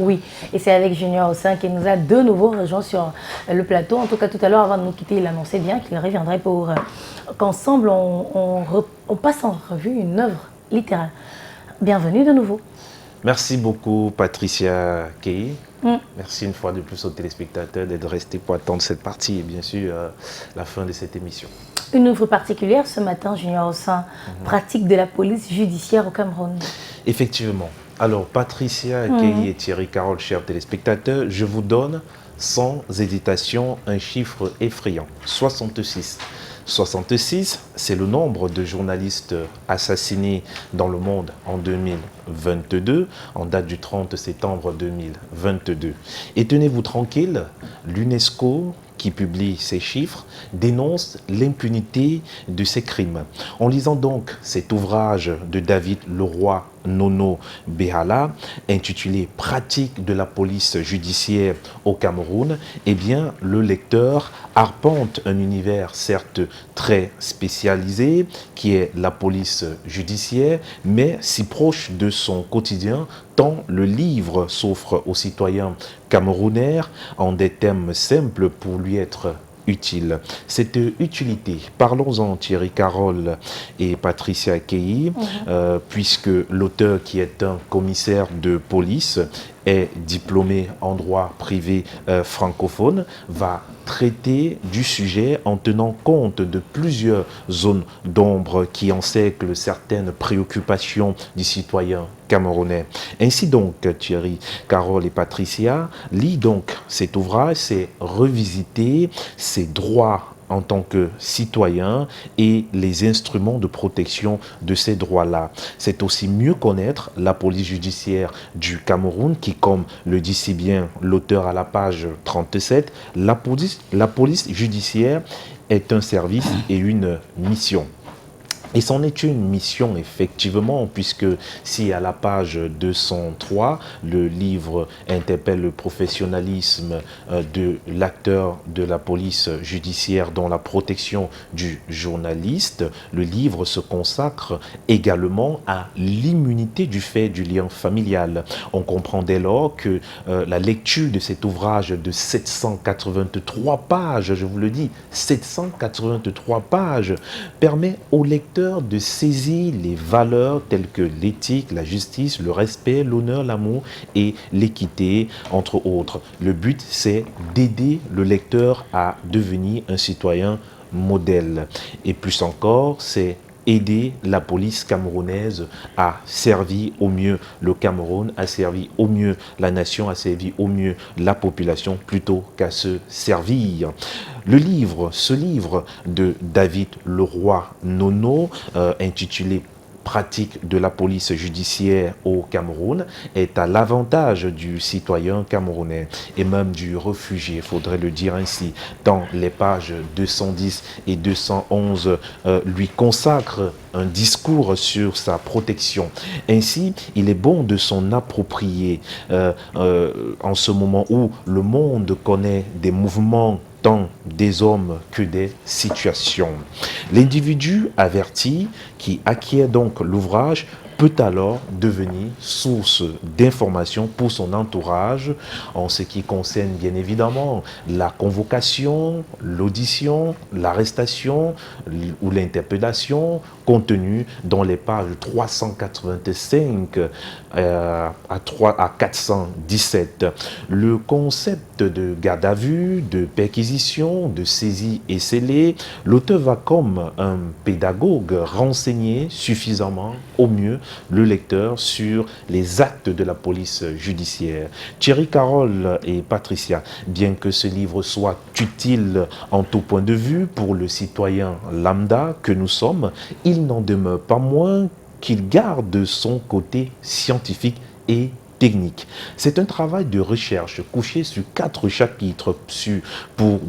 Oui, et c'est avec Junior Ossin qui nous a de nouveau rejoint sur le plateau. En tout cas, tout à l'heure, avant de nous quitter, il annonçait bien qu'il reviendrait pour qu'ensemble, on passe en revue une œuvre littéraire. Bienvenue de nouveau. Merci beaucoup, Patricia Kei. Merci une fois de plus aux téléspectateurs d'être restés pour attendre cette partie et bien sûr la fin de cette émission. Une œuvre particulière ce matin, Junior Ossin, pratique de la police judiciaire au Cameroun. Effectivement. Alors, Patricia Kei et Thierry Carole, chers téléspectateurs, je vous donne sans hésitation un chiffre effrayant, 66. 66, c'est le nombre de journalistes assassinés dans le monde en 2022, en date du 30 septembre 2022. Et tenez-vous tranquille, l'UNESCO, qui publie ces chiffres, dénonce l'impunité de ces crimes. En lisant donc cet ouvrage de David Leroy Nono Behala, intitulé « Pratique de la police judiciaire au Cameroun », eh bien, le lecteur arpente un univers certes très spécialisé, qui est la police judiciaire, mais si proche de son quotidien, tant le livre s'offre aux citoyens camerounais en des thèmes simples pour lui être utile. Cette utilité, parlons-en Thierry Carole et Patricia Kei, puisque l'auteur qui est un commissaire de police est diplômé en droit privé francophone, va traiter du sujet en tenant compte de plusieurs zones d'ombre qui encerclent certaines préoccupations du citoyen camerounais. Ainsi donc, Thierry, Carole et Patricia, lis donc cet ouvrage, c'est revisiter ses droits en tant que citoyen et les instruments de protection de ces droits-là. C'est aussi mieux connaître la police judiciaire du Cameroun qui, comme le dit si bien l'auteur à la page 37, la police judiciaire est un service et une mission. Et c'en est une mission, effectivement, puisque si à la page 203, le livre interpelle le professionnalisme de l'acteur de la police judiciaire dans la protection du journaliste, le livre se consacre également à l'immunité du fait du lien familial. On comprend dès lors que la lecture de cet ouvrage de 783 pages, je vous le dis, 783 pages, permet au lecteur de saisir les valeurs telles que l'éthique, la justice, le respect, l'honneur, l'amour et l'équité, entre autres. Le but, c'est d'aider le lecteur à devenir un citoyen modèle. Et plus encore, c'est aider la police camerounaise à servir au mieux le Cameroun, à servir au mieux la nation, à servir au mieux la population, plutôt qu'à se servir. Ce livre de David Leroy Nono, intitulé pratique de la police judiciaire au Cameroun, est à l'avantage du citoyen camerounais et même du réfugié, il faudrait le dire ainsi, tant les pages 210 et 211 lui consacrent un discours sur sa protection. Ainsi, il est bon de s'en approprier en ce moment où le monde connaît des mouvements tant des hommes que des situations. L'individu averti qui acquiert donc l'ouvrage peut alors devenir source d'information pour son entourage en ce qui concerne bien évidemment la convocation, l'audition, l'arrestation ou l'interpellation contenue dans les pages 385 à 417. Le concept de garde à vue, de perquisition, de saisie et scellée, l'auteur va comme un pédagogue renseigner suffisamment au mieux le lecteur sur les actes de la police judiciaire. Thierry Carole et Patricia, bien que ce livre soit utile en tout point de vue pour le citoyen lambda que nous sommes, il n'en demeure pas moins qu'il garde son côté scientifique et technique. C'est un travail de recherche couché sur 4 chapitres pour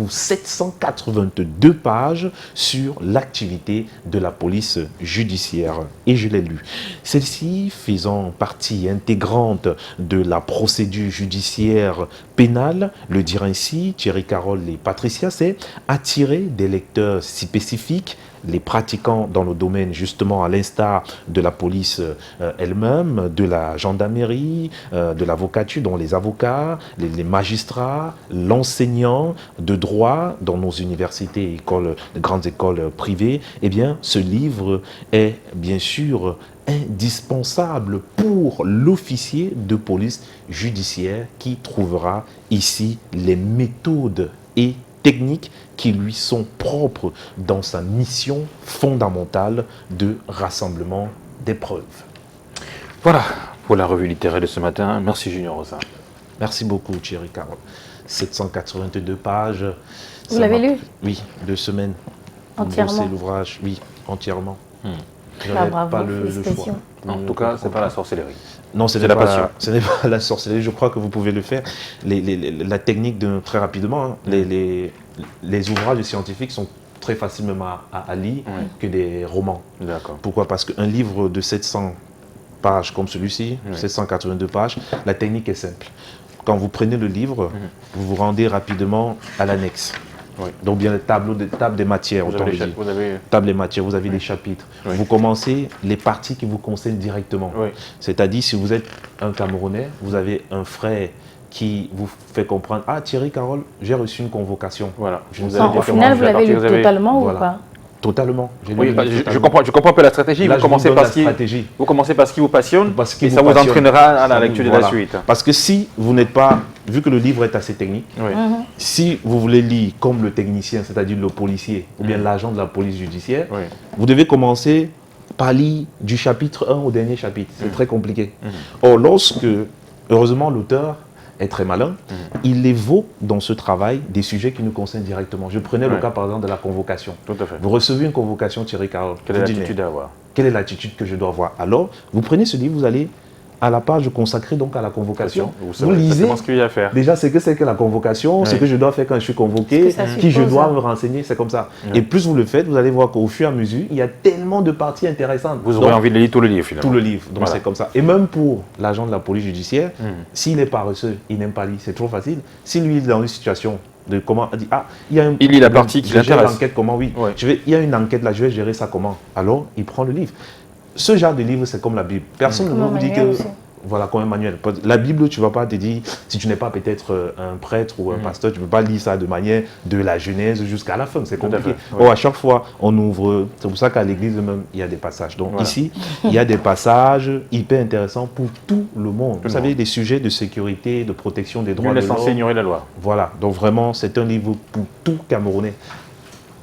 782 pages sur l'activité de la police judiciaire. Et je l'ai lu. Celle-ci faisant partie intégrante de la procédure judiciaire pénale, le dire ainsi, Thierry Carole et Patricia, c'est attirer des lecteurs spécifiques les pratiquants dans le domaine, justement à l'instar de la police elle-même, de la gendarmerie, de l'avocature, dont les avocats, les magistrats, l'enseignant de droit dans nos universités et écoles, grandes écoles privées, eh bien, ce livre est bien sûr indispensable pour l'officier de police judiciaire qui trouvera ici les méthodes et techniques qui lui sont propres dans sa mission fondamentale de rassemblement des preuves. Voilà pour la revue littéraire de ce matin. Merci Junior Rosa. Merci beaucoup Thierry Carole. 782 pages. Vous l'avez lu? Oui, 2 semaines. Entièrement? C'est l'ouvrage, oui, entièrement. Bravo, pas le choix. félicitations. En tout cas, c'est pas la sorcellerie. Non, ce C'est n'est la passion. ce n'est pas la sorcellerie. Je crois que vous pouvez le faire. La technique, très rapidement, hein, les ouvrages scientifiques sont très facilement à lire que des romans. D'accord. Pourquoi? Parce qu'un livre de 700 pages comme celui-ci, 782 pages, la technique est simple. Quand vous prenez le livre, vous vous rendez rapidement à l'annexe. Oui. Donc bien le table des matières, Vous autant avez le dire. vous avez... Table des matières, vous avez des chapitres. Oui. Vous commencez les parties qui vous concernent directement. Oui. C'est-à-dire, si vous êtes un Camerounais, vous avez un frère qui vous fait comprendre « Ah, Thierry Carole, j'ai reçu une convocation. » Voilà. Au final, vous l'avez lu totalement Voilà. ou pas? Totalement. Oui, je comprends un peu la stratégie. Là, Vous commencez par ce qui vous passionne Parce que et ça vous entraînera à la lecture de la voilà. suite. Parce que si vous n'êtes pas, vu que le livre est assez technique, si vous voulez lire comme le technicien, c'est-à-dire le policier ou bien l'agent de la police judiciaire, vous devez commencer par lire du chapitre 1 au dernier chapitre. C'est très compliqué. Or, lorsque, heureusement, l'auteur est très malin, il évoque dans ce travail des sujets qui nous concernent directement. Je prenais le cas par exemple de la convocation. Tout à fait. Vous recevez une convocation, Thierry Carole. Quelle est l'attitude à avoir? Quelle est l'attitude que je dois avoir? Alors, vous prenez ce livre, vous allez à la page consacrée donc à la convocation. Vous lisez ce qu'il y a à faire. Déjà, c'est que la convocation, ce que je dois faire quand je suis convoqué, qui je dois me renseigner, c'est comme ça. Et plus vous le faites, vous allez voir qu'au fur et à mesure, il y a tellement de parties intéressantes. Vous aurez envie de lire tout le livre finalement. Tout le livre, donc c'est comme ça. Et même pour l'agent de la police judiciaire, s'il est paresseux, il n'aime pas lire, c'est trop facile. Si lui est dans une situation de comment, il dit, ah, il lit la partie qui l'intéresse. L'enquête comment, oui. Il y a une enquête là, je vais gérer ça comment. Alors, il prend le livre. Ce genre de livre, c'est comme la Bible. Personne ne va vous dire que... Voilà, comme un manuel. La Bible, tu ne vas pas te dire, si tu n'es pas peut-être un prêtre ou un pasteur, tu ne peux pas lire ça de manière de la Genèse jusqu'à la fin. C'est compliqué. Or, à chaque fois, on ouvre. C'est pour ça qu'à l'église même, il y a des passages. Donc ici, il y a des passages hyper intéressants pour tout le monde. Vous savez, des sujets de sécurité, de protection des droits de l'homme. Nul n'est censé ignorer la loi. Voilà. Donc vraiment, c'est un livre pour tout Camerounais.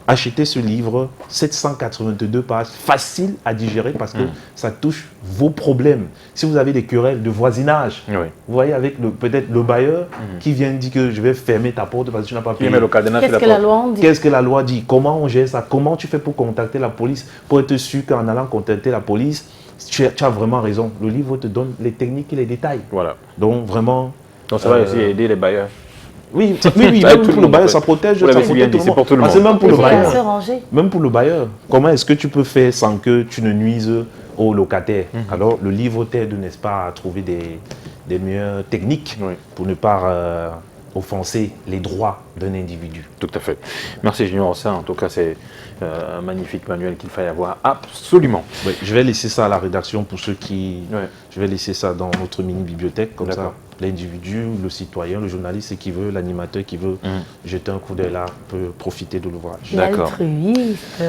Achetez ce livre, 782 pages, facile à digérer parce que ça touche vos problèmes. Si vous avez des querelles de voisinage, vous voyez avec peut-être le bailleur qui vient dire que je vais fermer ta porte parce que tu n'as pas payé. Qu'est-ce que la loi en dit? Qu'est-ce que la loi dit? Comment on gère ça? Comment tu fais pour contacter la police? Pour être sûr qu'en allant contacter la police, tu as vraiment raison. Le livre te donne les techniques et les détails. Voilà. Donc vraiment... Donc ça va aussi aider les bailleurs. Oui, même pour le bailleur, ça protège tout le monde. C'est même pour le bailleur. Même pour le bailleur. Comment est-ce que tu peux faire sans que tu ne nuises aux locataires? Alors, le livre t'aide, n'est-ce pas, à trouver des meilleures techniques pour ne pas offenser les droits d'un individu. Tout à fait. Merci Junior Rosa. En tout cas, c'est un magnifique manuel qu'il fallait avoir absolument. Oui, je vais laisser ça à la rédaction pour ceux qui... Je vais laisser ça dans notre mini-bibliothèque, comme ça. L'individu, le citoyen, le journaliste qui veut, l'animateur qui veut jeter un coup d'œil là, peut profiter de l'ouvrage. D'accord. Altruiste.